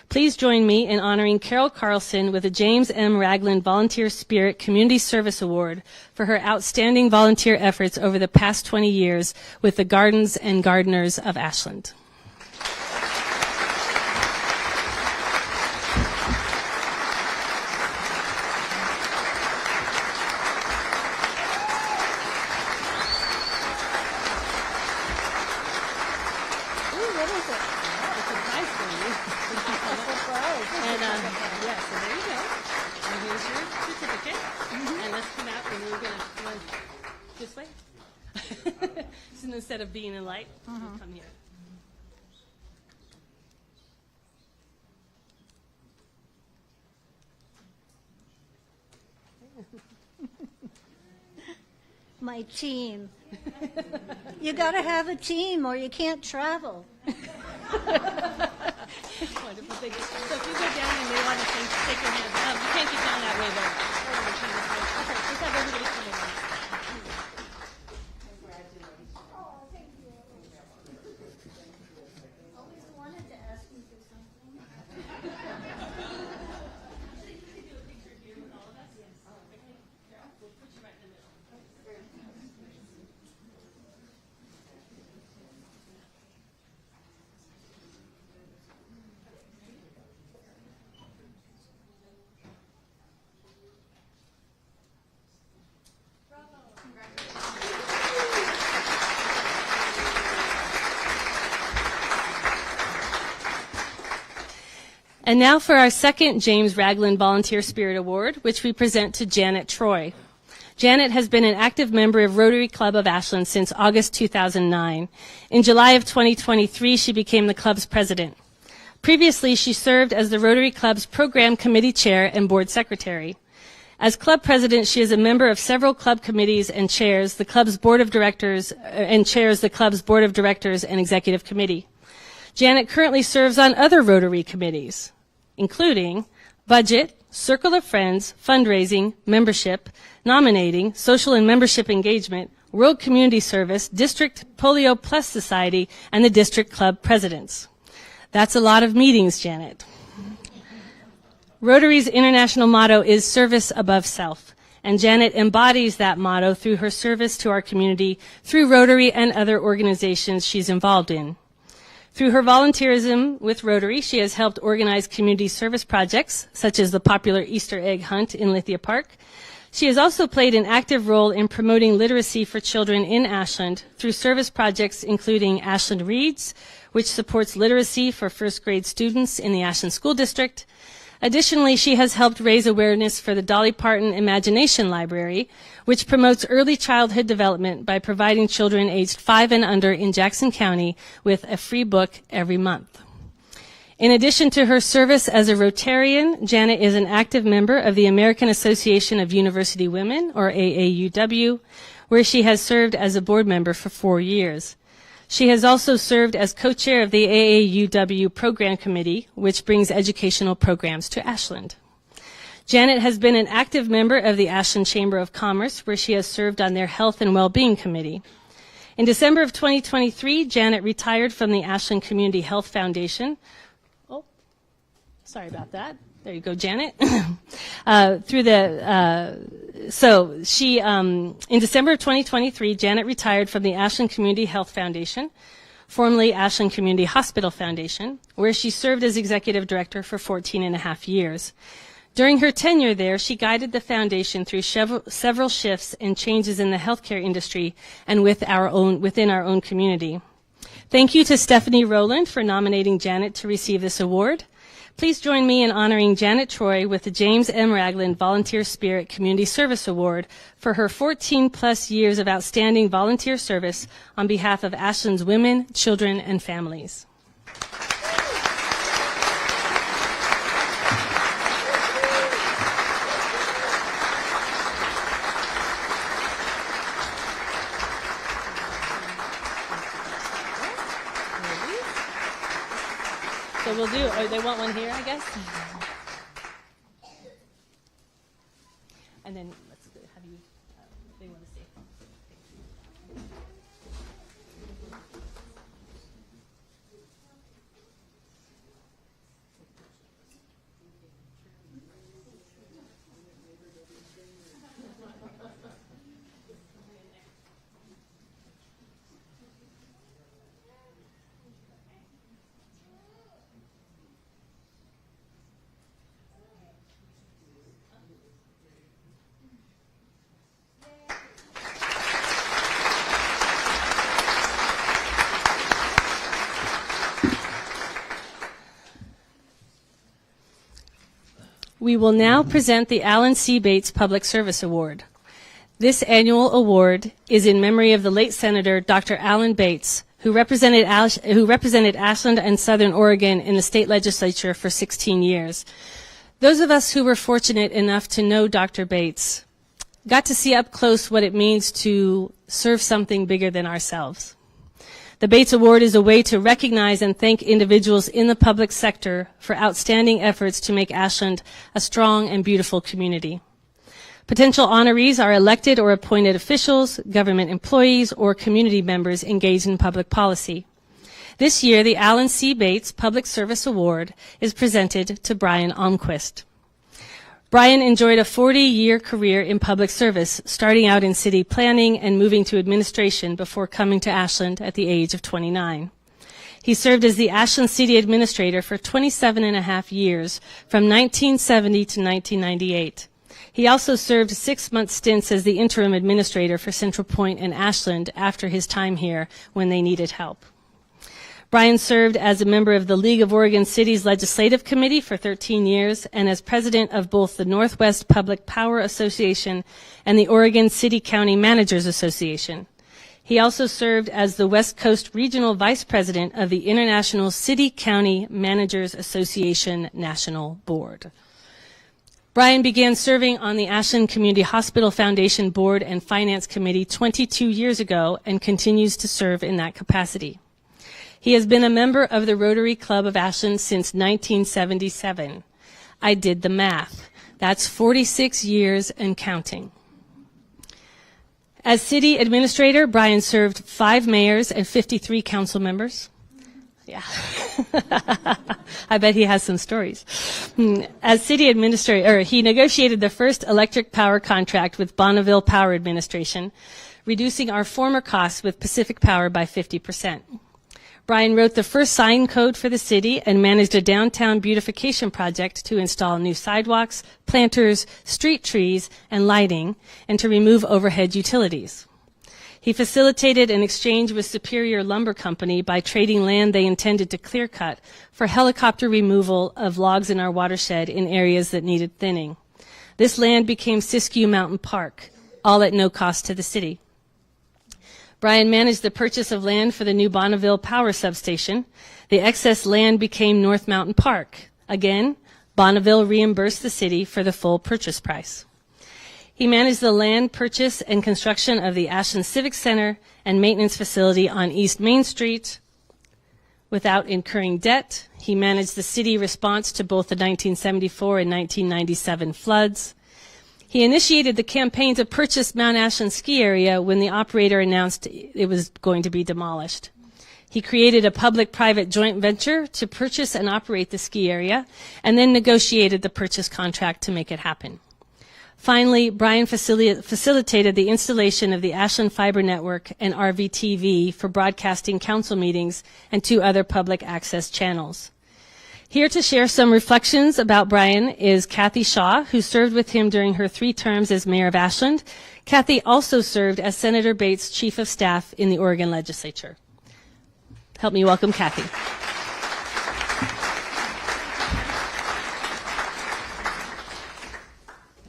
Please join me in honoring Carol Carlson with the James M. Ragland Volunteer Spirit Community Service Award for her outstanding volunteer efforts over the past 20 years with the gardens and gardeners of Ashland. What is it? It's a prize for you. Surprise. And yeah, so there you go. And here's your certificate. And let's come out and we're going to run this way. So instead of being in light, we'll come here. My team. You got to have a team or you can't travel. Wonderful. Thank you. So if you go down and they want to take your hand, you can't get down that way though. Okay, let's have everybody come in. Always wanted to ask you for something. And now for our second James Ragland Volunteer Spirit Award, which we present to Janet Troy. Janet has been an active member of Rotary Club of Ashland since August 2009. In July of 2023, she became the club's president. Previously, she served as the Rotary Club's program committee chair and board secretary. As club president, she is a member of several club committees and chairs the club's board of directors and executive committee. Janet currently serves on other Rotary committees, including Budget, Circle of Friends, Fundraising, Membership, Nominating, Social and Membership Engagement, World Community Service, District Polio Plus Society, and the District Club Presidents. That's a lot of meetings, Janet. Rotary's international motto is service above self, and Janet embodies that motto through her service to our community through Rotary and other organizations she's involved in. Through her volunteerism with Rotary, she has helped organize community service projects, such as the popular Easter egg hunt in Lithia Park. She has also played an active role in promoting literacy for children in Ashland through service projects including Ashland Reads, which supports literacy for first grade students in the Ashland School District. Additionally, she has helped raise awareness for the Dolly Parton Imagination Library, which promotes early childhood development by providing children aged 5 and under in Jackson County with a free book every month. In addition to her service as a Rotarian, Janet is an active member of the American Association of University Women, or AAUW, where she has served as a board member for 4 years. She has also served as co-chair of the AAUW Program Committee, which brings educational programs to Ashland. Janet has been an active member of the Ashland Chamber of Commerce, where she has served on their Health and Well-Being Committee. In December of 2023, Janet retired from the Ashland Community Health Foundation. Oh, sorry about that. There you go, Janet. In December of 2023, Janet retired from the Ashland Community Health Foundation, formerly Ashland Community Hospital Foundation, where she served as executive director for 14 and a half years. During her tenure there, she guided the foundation through several shifts and changes in the healthcare industry and within our own community. Thank you to Stephanie Rowland for nominating Janet to receive this award. Please join me in honoring Janet Troy with the James M. Ragland Volunteer Spirit Community Service Award for her 14-plus years of outstanding volunteer service on behalf of Ashland's women, children, and families. So we'll do, they want one here, I guess? And then let's have you, they want to see. We will now present the Alan C. Bates Public Service Award. This annual award is in memory of the late Senator Dr. Alan Bates, who represented Ashland and Southern Oregon in the state legislature for 16 years. Those of us who were fortunate enough to know Dr. Bates got to see up close what it means to serve something bigger than ourselves. The Bates Award is a way to recognize and thank individuals in the public sector for outstanding efforts to make Ashland a strong and beautiful community. Potential honorees are elected or appointed officials, government employees, or community members engaged in public policy. This year, the Alan C. Bates Public Service Award is presented to Brian Almquist. Brian enjoyed a 40-year career in public service, starting out in city planning and moving to administration before coming to Ashland at the age of 29. He served as the Ashland City Administrator for 27 and a half years, from 1970 to 1998. He also served 6-month stints as the interim administrator for Central Point and Ashland after his time here when they needed help. Brian served as a member of the League of Oregon Cities Legislative Committee for 13 years and as president of both the Northwest Public Power Association and the Oregon City County Managers Association. He also served as the West Coast Regional Vice President of the International City County Managers Association National Board. Brian began serving on the Ashland Community Hospital Foundation Board and Finance Committee 22 years ago and continues to serve in that capacity. He has been a member of the Rotary Club of Ashland since 1977. I did the math. That's 46 years and counting. As city administrator, Brian served 5 mayors and 53 council members. Yeah. I bet he has some stories. As city administrator, he negotiated the first electric power contract with Bonneville Power Administration, reducing our former costs with Pacific Power by 50%. Brian wrote the first sign code for the city and managed a downtown beautification project to install new sidewalks, planters, street trees, and lighting, and to remove overhead utilities. He facilitated an exchange with Superior Lumber Company by trading land they intended to clear cut for helicopter removal of logs in our watershed in areas that needed thinning. This land became Siskiyou Mountain Park, all at no cost to the city. Brian managed the purchase of land for the new Bonneville Power Substation. The excess land became North Mountain Park. Again, Bonneville reimbursed the city for the full purchase price. He managed the land purchase and construction of the Ashland Civic Center and maintenance facility on East Main Street. Without incurring debt, he managed the city response to both the 1974 and 1997 floods. He initiated the campaign to purchase Mount Ashland ski area when the operator announced it was going to be demolished. He created a public-private joint venture to purchase and operate the ski area, and then negotiated the purchase contract to make it happen. Finally, Brian facilitated the installation of the Ashland Fiber Network and RVTV for broadcasting council meetings and 2 other public access channels. Here to share some reflections about Brian is Kathy Shaw, who served with him during her 3 terms as mayor of Ashland. Kathy also served as Senator Bates' chief of staff in the Oregon legislature. Help me welcome Kathy.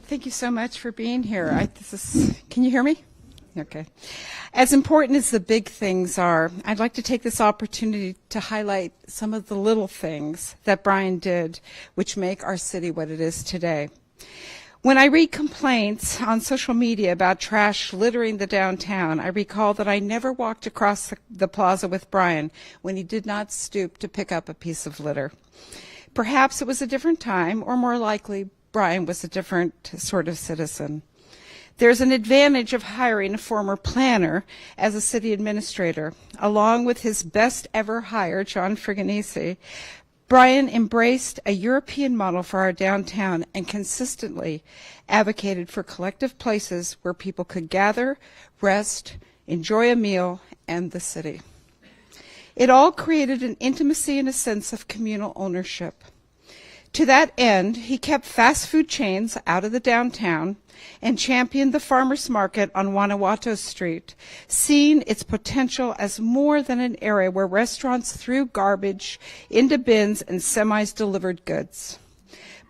Thank you so much for being here. Can you hear me? Okay. As important as the big things are, I'd like to take this opportunity to highlight some of the little things that Brian did, which make our city what it is today. When I read complaints on social media about trash littering the downtown, I recall that I never walked across the plaza with Brian when he did not stoop to pick up a piece of litter. Perhaps it was a different time, or more likely, Brian was a different sort of citizen. There's an advantage of hiring a former planner as a city administrator. Along with his best ever hire, John Friganese, Brian embraced a European model for our downtown and consistently advocated for collective places where people could gather, rest, enjoy a meal, and the city. It all created an intimacy and a sense of communal ownership. To that end, he kept fast food chains out of the downtown and championed the farmers market on Guanajuato Street, seeing its potential as more than an area where restaurants threw garbage into bins and semis delivered goods.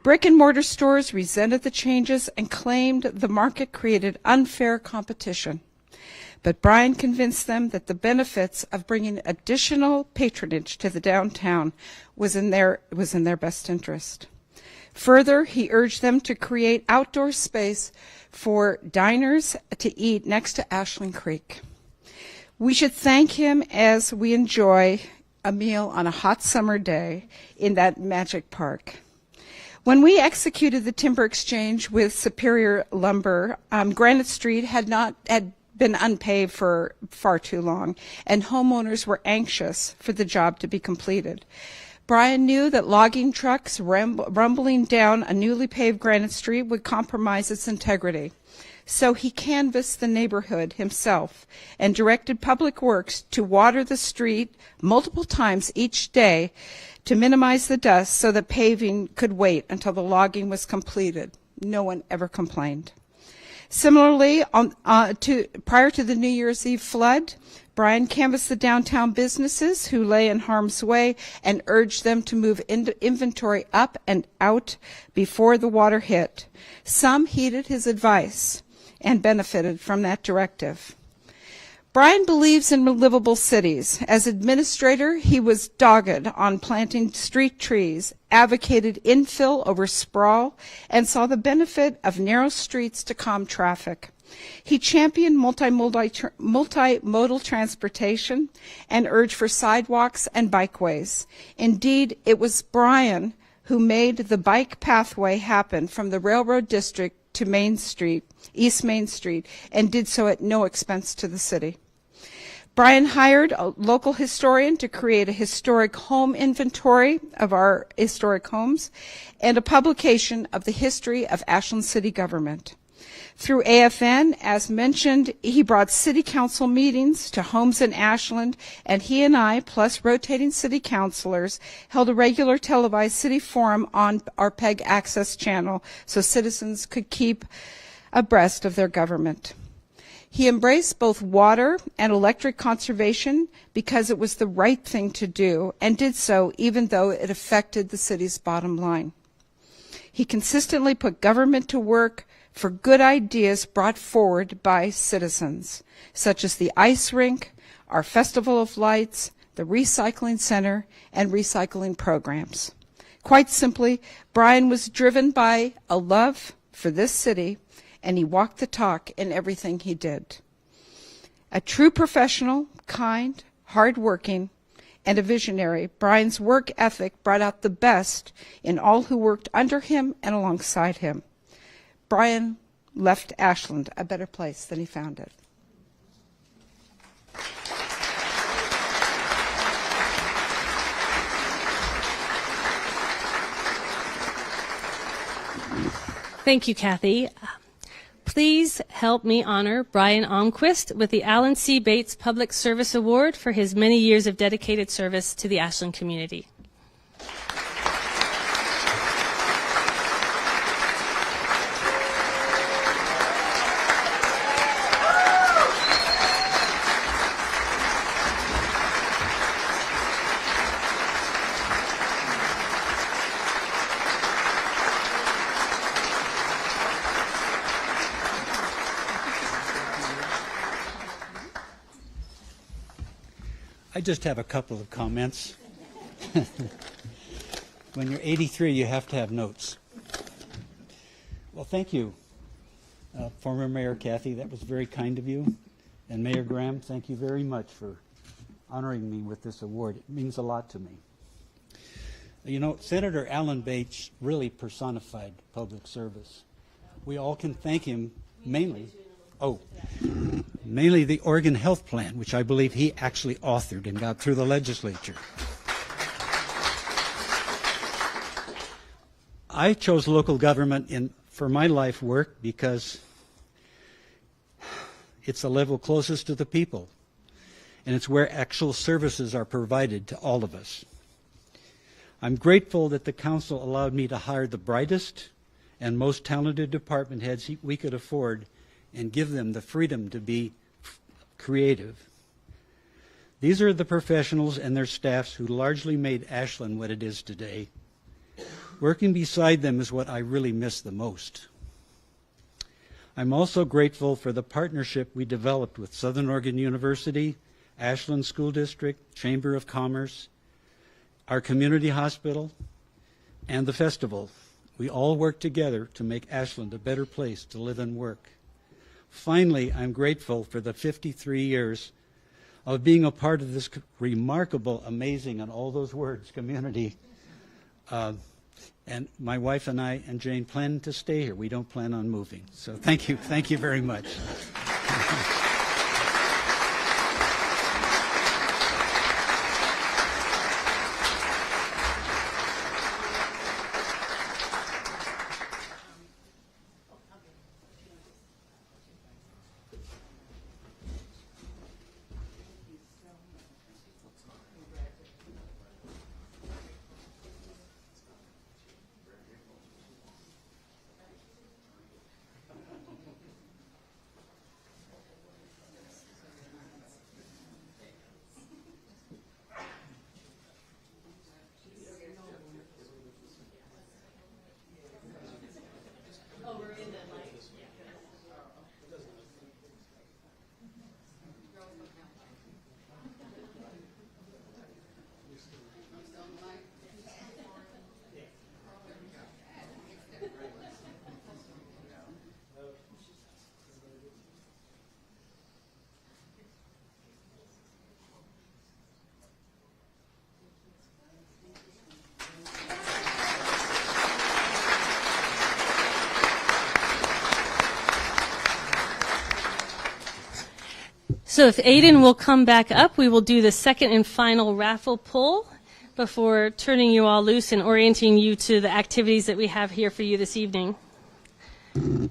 Brick and mortar stores resented the changes and claimed the market created unfair competition. But Brian convinced them that the benefits of bringing additional patronage to the downtown was in their best interest. Further, he urged them to create outdoor space for diners to eat next to Ashland Creek. We should thank him as we enjoy a meal on a hot summer day in that magic park. When we executed the timber exchange with Superior Lumber, Granite Street had been unpaved for far too long, and homeowners were anxious for the job to be completed. Brian knew that logging trucks rumbling down a newly paved Granite Street would compromise its integrity. So he canvassed the neighborhood himself and directed Public Works to water the street multiple times each day to minimize the dust so that paving could wait until the logging was completed. No one ever complained. Similarly, prior to the New Year's Eve flood, Brian canvassed the downtown businesses who lay in harm's way and urged them to move inventory up and out before the water hit. Some heeded his advice and benefited from that directive. Brian believes in livable cities. As administrator, he was dogged on planting street trees, advocated infill over sprawl, and saw the benefit of narrow streets to calm traffic. He championed multimodal transportation and urged for sidewalks and bikeways. Indeed, it was Brian who made the bike pathway happen from the Railroad District to Main Street, East Main Street, and did so at no expense to the city. Brian hired a local historian to create a historic home inventory of our historic homes and a publication of the history of Ashland city government. Through AFN, as mentioned, he brought city council meetings to homes in Ashland, and he and I, plus rotating city councilors, held a regular televised city forum on our PEG Access channel so citizens could keep abreast of their government. He embraced both water and electric conservation because it was the right thing to do, and did so even though it affected the city's bottom line. He consistently put government to work for good ideas brought forward by citizens, such as the ice rink, our Festival of Lights, the recycling center, and recycling programs. Quite simply, Brian was driven by a love for this city, and he walked the talk in everything he did. A true professional, kind, hardworking, and a visionary, Brian's work ethic brought out the best in all who worked under him and alongside him. Brian left Ashland a better place than he found it. Thank you, Kathy. Please help me honor Brian Almquist with the Alan C. Bates Public Service Award for his many years of dedicated service to the Ashland community. I just have a couple of comments. When you're 83, you have to have notes. Well, thank you, former Mayor Kathy. That was very kind of you. And Mayor Graham, thank you very much for honoring me with this award. It means a lot to me. You know, Senator Alan Bates really personified public service. We all can thank him mainly the Oregon Health Plan, which I believe he actually authored and got through the legislature. I chose local government for my life work because it's the level closest to the people, and it's where actual services are provided to all of us. I'm grateful that the council allowed me to hire the brightest and most talented department heads we could afford and give them the freedom to be creative. These are the professionals and their staffs who largely made Ashland what it is today. Working beside them is what I really miss the most. I'm also grateful for the partnership we developed with Southern Oregon University, Ashland School District, Chamber of Commerce, our community hospital, and the festival. We all work together to make Ashland a better place to live and work. Finally, I'm grateful for the 53 years of being a part of this remarkable, amazing, and all those words, community. And my wife and I and Jane plan to stay here. We don't plan on moving. So thank you very much. So if Aiden will come back up, we will do the second and final raffle pull before turning you all loose and orienting you to the activities that we have here for you this evening.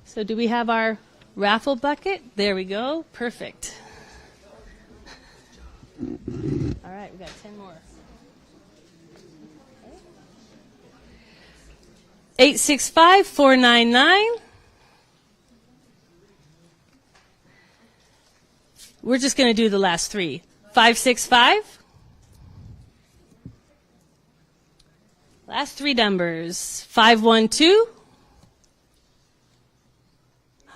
So do we have our raffle bucket? There we go. Perfect. All right, we got 10 more. 865-499. We're just going to do the last three. 565. Last three numbers. 512.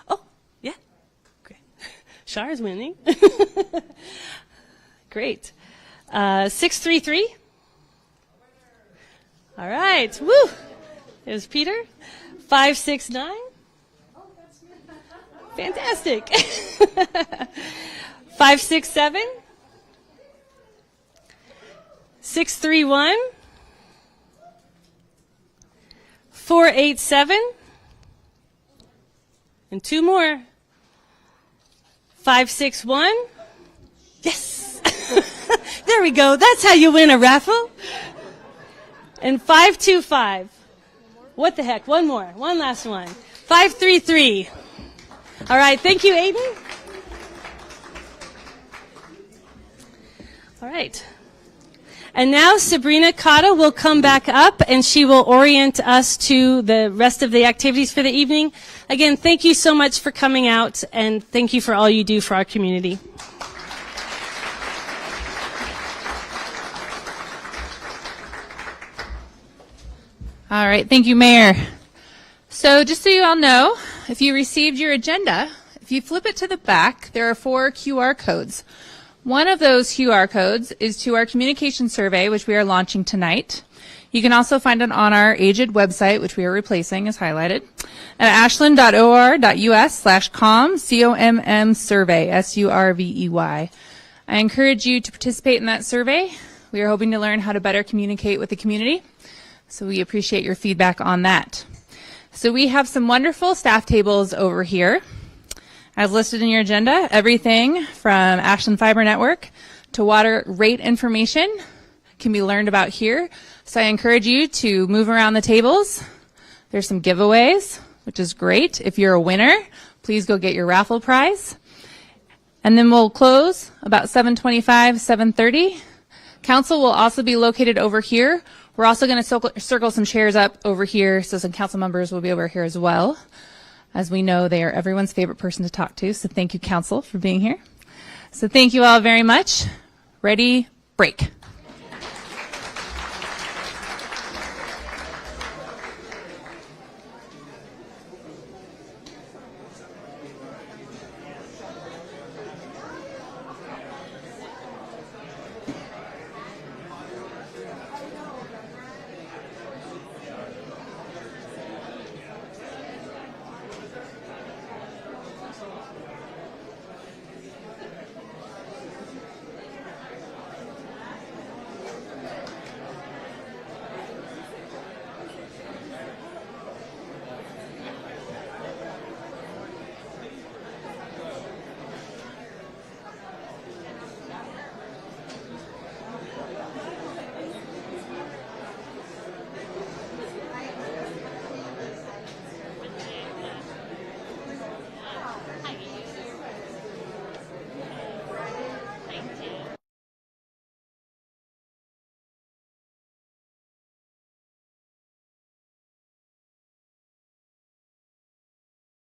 Oh, yeah. Great. Shar is winning. Great. 633. All right. Woo. There's Peter. 569. Fantastic. 567. 631. 487. And two more. 561. Yes. There we go. That's how you win a raffle. And 525. What the heck? One more. One last one. 533. All right. Thank you, Aiden. All right. And now Sabrina Cotta will come back up and she will orient us to the rest of the activities for the evening. Again, thank you so much for coming out and thank you for all you do for our community. All right. Thank you, Mayor. So just so you all know, if you received your agenda, if you flip it to the back, there are 4 QR codes. One of those QR codes is to our communication survey, which we are launching tonight. You can also find it on our aged website, which we are replacing as highlighted, at ashland.or.us/comm, COMM survey, SURVEY. I encourage you to participate in that survey. We are hoping to learn how to better communicate with the community, so we appreciate your feedback on that. So we have some wonderful staff tables over here. As listed in your agenda, everything from Ashland Fiber Network to water rate information can be learned about here. So I encourage you to move around the tables. There's some giveaways, which is great. If you're a winner, please go get your raffle prize. And then we'll close about 7:25, 7:30. Council will also be located over here. We're also going to circle some chairs up over here, so some council members will be over here as well. As we know, they are everyone's favorite person to talk to, so thank you, Council, for being here. So thank you all very much. Ready, break.